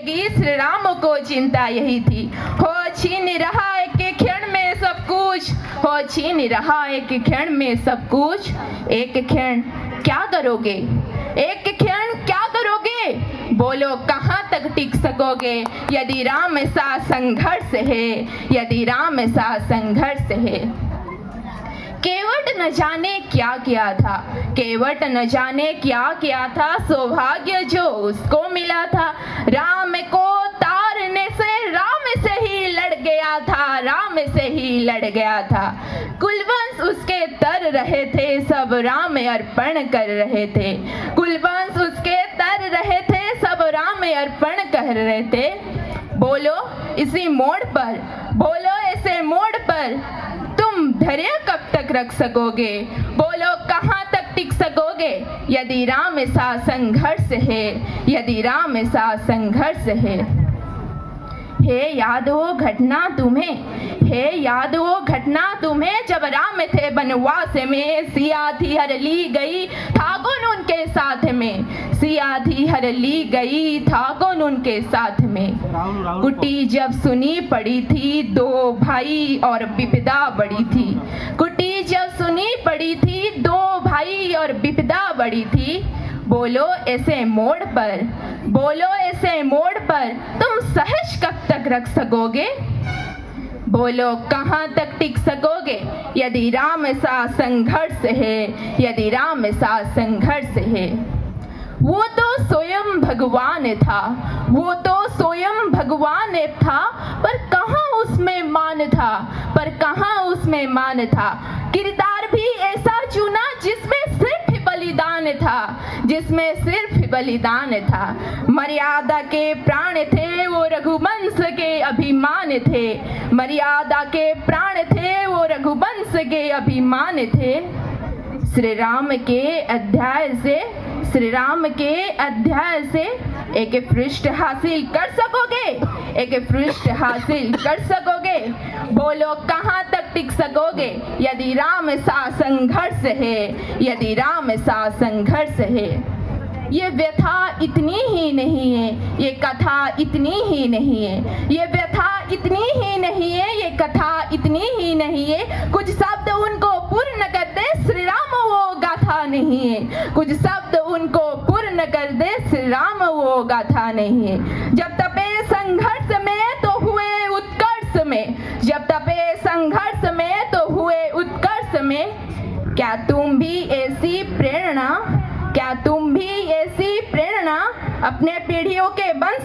जिंदगी श्री राम को चिंता यही थी। हो छीन रहा एक क्षण में सब कुछ, हो छीन रहा एक क्षण में सब कुछ। एक क्षण क्या करोगे, एक क्षण क्या करोगे, बोलो कहाँ तक टिक सकोगे यदि राम सा संघर्ष है, यदि राम सा संघर्ष है। केवट न जाने क्या किया था, केवट न जाने क्या किया था, सौभाग्य जो उसको मिला था। राम को तारने से राम से ही लड़ गया था, राम से ही लड़ गया था। कुलवंश उसके तर रहे थे, सब राम अर्पण कर रहे थे। कुलवंश उसके तर रहे थे, सब राम अर्पण कर रहे थे। बोलो इसी मोड़ पर, बोलो ऐसे मोड़ पर तुम धैर्य कब तक रख सकोगे, बोलो कहाँ तक टिक सकोगे यदि राम सा संघर्ष है, यदि राम सा संघर्ष है। हे याद वो घटना तुम्हें, हे याद वो घटना तुम्हें, जब राम थे वनवास में, सिया थी हर ली गई था कौन उनके साथ में, सिया थी हर ली गई था कौन उनके साथ में। कुटी जब सुनी पड़ी थी दो भाई और विपदा बड़ी थी, कुटी जब सुनी पड़ी थी दो भाई और विपदा बड़ी थी। बोलो ऐसे मोड़ पर, बोलो ऐसे मोड़ पर तुम सहज कब तक रख सकोगे, बोलो कहाँ तक टिक सकोगे यदि राम सा संघर्ष है, यदि राम सा संघर्ष है। वो तो स्वयं भगवान था, वो तो स्वयं भगवान था, पर कहाँ उसमें मान था, पर कहाँ उसमें मान था। किरदार भी ऐसा चुना जिसमें सिर्फ बलिदान था, जिसमें सिर्फ बलिदान था। मर्यादा के प्राण थे वो रघुवंश के अभिमान थे, मर्यादा के प्राण थे वो रघुवंश के अभिमान थे। श्री राम के अध्याय से, श्री राम के अध्याय से एक पृष्ठ हासिल कर सकोगे, एक पृष्ठ हासिल कर सकोगे। बोलो कहाँ तक टिक सकोगे यदि राम सा संघर्ष है, यदि राम सा संघर्ष है। ये व्यथा इतनी ही नहीं है, ये कथा इतनी ही नहीं है, ये व्यथा इतनी ही नहीं है, ये कथा इतनी ही नहीं है। कुछ शब्द उनको पूर्ण कर दे श्री राम वो गाथा नहीं है, कुछ शब्द उनको पूर्ण कर दे श्री राम वो गाथा नहीं है। जब तपे संघर्ष में तो हुए उत्कर्ष में, जब तपे संघर्ष में तो हुए उत्कर्ष में। क्या तुम भी ऐसी प्रेरणा, क्या तुम भी ऐसी प्रेरणा अपने पीढ़ियों के वंश